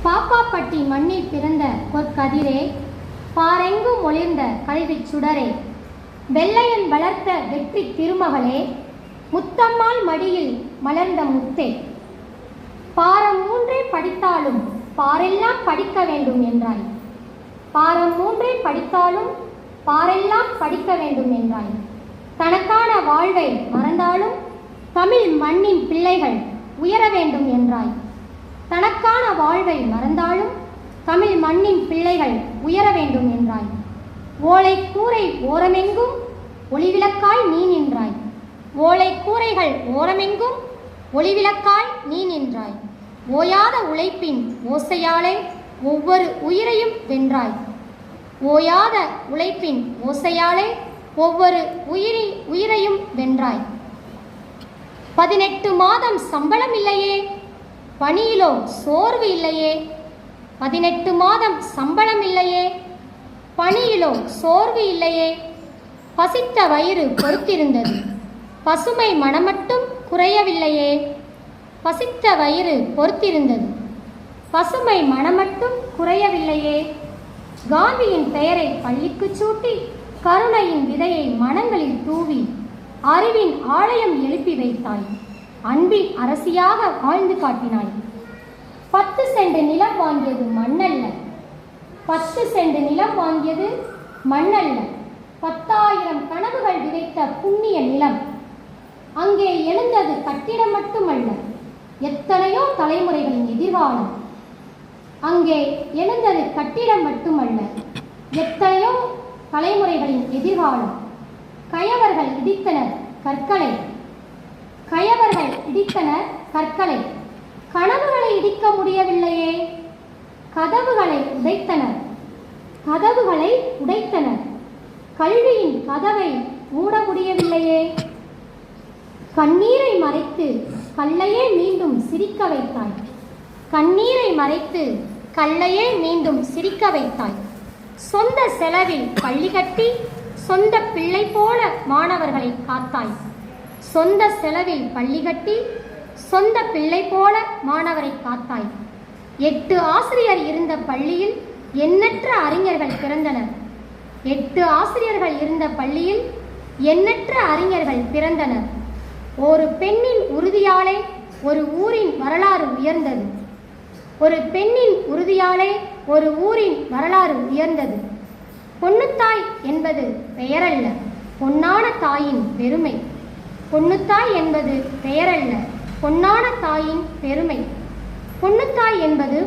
பாப்பாப்பட்டி மண்ணில் பிறந்த பொற்கதிரே, பாரெங்கும் ஒளிர்ந்த கல்விச் சுடரே, வெள்ளையன் வளர்த்த வெற்றி திருமகளே, முத்தம்மாள் மடியில் மலர்ந்த முத்தே, பாரம் மூன்றே படித்தாலும் பாரெல்லாம் படிக்க வேண்டும் என்றாய். பாரம் மூன்றே படித்தாலும் பாரெல்லாம் படிக்க வேண்டும் என்றாய். தனக்கான வாழ்வை மறந்தாலும் தமிழ் மண்ணின் பிள்ளைகள் உயர வேண்டும் என்றாய். தனக்கான வாழ்வை மறந்தாலும் தமிழ் மண்ணின் பிள்ளைகள் உயர வேண்டும் என்றாய். ஓலை கூரை ஓரமெங்கும் ஒளிவிளக்காய் நீ நின்றாய். ஓலை கூரைகள் ஓரமெங்கும் ஒளிவிளக்காய் நீ நின்றாய். ஓயாத உழைப்பின் ஓசையாலே ஒவ்வொரு உயிரையும் வென்றாய். ஓயாத உழைப்பின் ஓசையாலே ஒவ்வொரு உயிரையும் வென்றாய். 18 மாதம் சம்பளம் இல்லையே, பணியிலோ சோர்வு இல்லையே. 18 மாதம் சம்பளம் இல்லையே, பணியிலோ சோர்வு இல்லையே. பசித்த வயிறு பொறுத்திருந்தது, பசுமை மனமட்டும் குறையவில்லையே. பசித்த வயிறு பொறுத்திருந்தது, பசுமை மனமட்டும் குறையவில்லையே. காந்தியின் பெயரை பள்ளிக்கு சூட்டி, கருணையின் விதையை மனங்களில் தூவி, அறிவின் ஆலயம் எழுப்பி வைத்தாய். அன்பின் அரசியாக வாழ்ந்து காட்டினாய். 10 சென்ட் நிலம் வாங்கியது மண்ணல்ல. 10 சென்ட் நிலம் வாங்கியது மண்ணல்ல. 10,000 கனவுகள் விதைத்த புண்ணிய நிலம். அங்கே எழுந்தது கட்டிடம் மட்டுமல்ல, எத்தனையோ தலைமுறைகளின் எதிர்காலம். அங்கே எழுந்தது கட்டிடம் மட்டுமல்ல, எத்தனையோ தலைமுறைகளின் எதிர்காலம். கயவர்கள் இடித்தனர் கற்களை. கயவர்கள் இடித்தனர் கற்களை. கனவுகளை இடிக்க முடியவில்லையே. கதவுகளை உடைத்தனர். கதவுகளை உடைத்தனர். கல்வியின் கதவை மூட முடியவில்லையே. கண்ணீரை மறைத்து கல்லையே மீண்டும் சிரிக்க வைத்தாய். கண்ணீரை மறைத்து கல்லையே மீண்டும் சிரிக்க வைத்தாய். சொந்த செலவில் பள்ளி கட்டி சொந்த பிள்ளை போல மாணவர்களை காத்தாய். சொந்த செலவில் பள்ளி கட்டி சொந்த பிள்ளை போல மாணவரை காத்தாய். 8 ஆசிரியர் இருந்த பள்ளியில் எண்ணற்ற அறிஞர்கள் பிறந்தனர். 8 ஆசிரியர்கள் இருந்த பள்ளியில் எண்ணற்ற அறிஞர்கள் பிறந்தனர். ஒரு பெண்ணின் உறுதியாலே ஒரு ஊரின் வரலாறு உயர்ந்தது. ஒரு பெண்ணின் உறுதியாலே ஒரு ஊரின் வரலாறு உயர்ந்தது. பொன்னுத்தாய் என்பது பெயரல்ல, பொன்னான தாயின் பெருமை. பொன்னுத்தாய் என்பது பெயரல்ல, பொன்னான தாயின் பெருமை. பொன்னுத்தாய் என்பது